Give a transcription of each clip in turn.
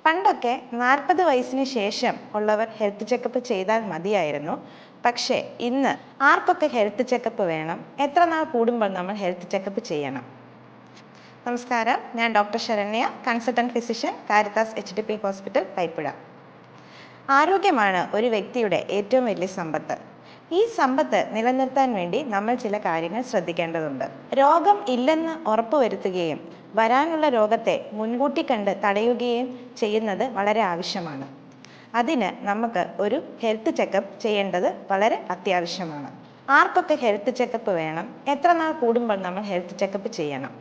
പണ്ടൊക്കെ 40 വയസ്സിന് ശേഷം ഉള്ളവർ ഹെൽത്ത് ചെക്കപ്പ് ചെയ്താൽ മതിയായിരുന്നു. പക്ഷേ ഇന്ന് ആർക്കൊക്കെ ഹെൽത്ത് ചെക്കപ്പ് വേണം, എത്ര നാൾ കൂടുമ്പോൾ നമ്മൾ ഹെൽത്ത് ചെക്കപ്പ് ചെയ്യണം? നമസ്കാരം, ഞാൻ doctor Saranya, consultant physician, Caritas HDP hospital, Paippuzha. ആരോഗ്യമാണ് ഒരു വ്യക്തിയുടെ ഏറ്റവും വലിയ സമ്പത്ത്. ഈ സമ്പത്ത് നിലനിർത്താൻ വേണ്ടി നമ്മൾ ചില കാര്യങ്ങൾ ശ്രദ്ധിക്കേണ്ടതുണ്ട്. രോഗം ഇല്ലെന്ന് ഉറപ്പുവരുത്തുകയും വരാനുള്ള രോഗത്തെ മുൻകൂട്ടി കണ്ട് തടയുകയും ചെയ്യുന്നത് വളരെ ആവശ്യമാണ്. അതിന് നമുക്ക് ഒരു ഹെൽത്ത് ചെക്കപ്പ് ചെയ്യേണ്ടത് വളരെ അത്യാവശ്യമാണ്. ആർക്കൊക്കെ ഹെൽത്ത് ചെക്കപ്പ് വേണം, എത്ര നാൾ കൂടുമ്പോൾ നമ്മൾ ഹെൽത്ത് ചെക്കപ്പ് ചെയ്യണം?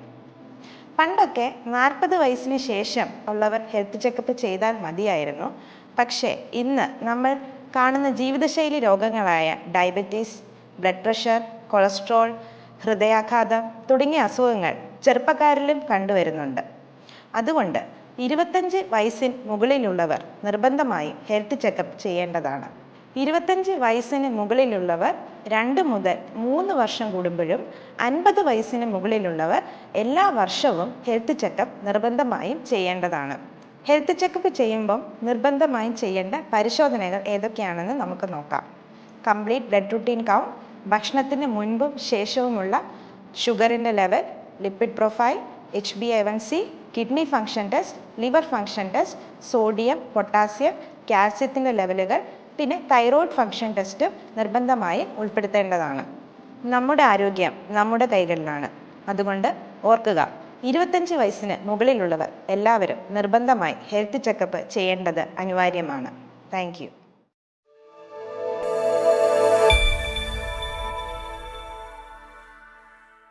പണ്ടൊക്കെ 40 വയസ്സിന് ശേഷം ഉള്ളവർ ഹെൽത്ത് ചെക്കപ്പ് ചെയ്താൽ മതിയായിരുന്നു. പക്ഷേ ഇന്ന് നമ്മൾ കാണുന്ന ജീവിതശൈലി രോഗങ്ങളായ ഡയബറ്റീസ്, ബ്ലഡ് പ്രഷർ, കൊളസ്ട്രോൾ, ഹൃദയാഘാതം തുടങ്ങിയ അസുഖങ്ങൾ ചെറുപ്പക്കാരിലും കണ്ടുവരുന്നുണ്ട്. അതുകൊണ്ട് 25 വയസ്സിന് മുകളിലുള്ളവർ നിർബന്ധമായും ഹെൽത്ത് ചെക്കപ്പ് ചെയ്യേണ്ടതാണ്. 25 വയസ്സിന് മുകളിലുള്ളവർ 2 മുതൽ 3 വർഷം കൂടുമ്പോഴും 50 വയസ്സിന് മുകളിലുള്ളവർ എല്ലാ വർഷവും ഹെൽത്ത് ചെക്കപ്പ് നിർബന്ധമായും ചെയ്യേണ്ടതാണ്. ഹെൽത്ത് ചെക്കപ്പ് ചെയ്യുമ്പം നിർബന്ധമായും ചെയ്യേണ്ട പരിശോധനകൾ ഏതൊക്കെയാണെന്ന് നമുക്ക് നോക്കാം. കംപ്ലീറ്റ് ബ്ലഡ് റുട്ടീൻ കൗണ്ട്, ഭക്ഷണത്തിന് മുൻപും ശേഷവുമുള്ള ഷുഗറിൻ്റെ level, lipid profile, HbA1c, kidney function test, liver function test, sodium, potassium, കാൽസ്യത്തിൻ്റെ ലെവലുകൾ, പിന്നെ തൈറോയ്ഡ് ഫംഗ്ഷൻ ടെസ്റ്റ് നിർബന്ധമായും ഉൾപ്പെടുത്തേണ്ടതാണ്. നമ്മുടെ ആരോഗ്യം നമ്മുടെ കൈകളിലാണ്. അതുകൊണ്ട് ഓർക്കുക, 25 വയസ്സിന് മുകളിലുള്ളവർ എല്ലാവരും നിർബന്ധമായി ഹെൽത്ത് ചെക്കപ്പ് ചെയ്യേണ്ടത് അനിവാര്യമാണ്. Thank you.